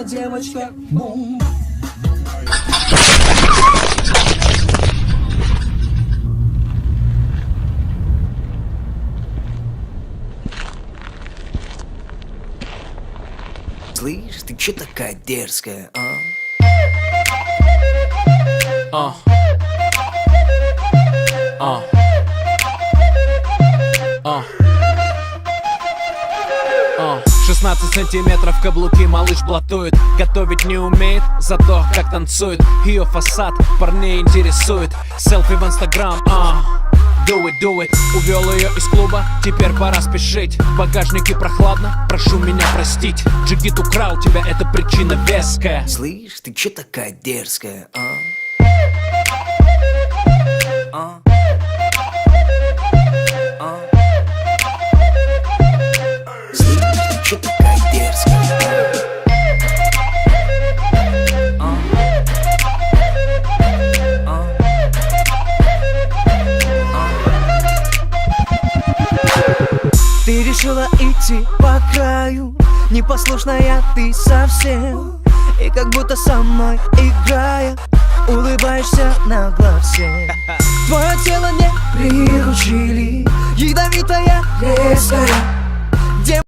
девочка. Бум. Слышь, ты чё такая дерзкая, а? 16 сантиметров каблуки малыш блатует. Готовить не умеет, зато как танцует. Ее фасад парней интересует. Селфи в инстаграм, do it. Увел ее из клуба, теперь пора спешить. В багажнике прохладно, прошу меня простить. Джигит украл тебя, это причина веская. Слышь, ты чё такая дерзкая, а? Слышь, ты чё такая дерзкая, Ты решила идти по краю, непослушная ты совсем. И как будто со мной играя, улыбаешься нагло всем. Твое тело не приручили, ядовитая, резкая.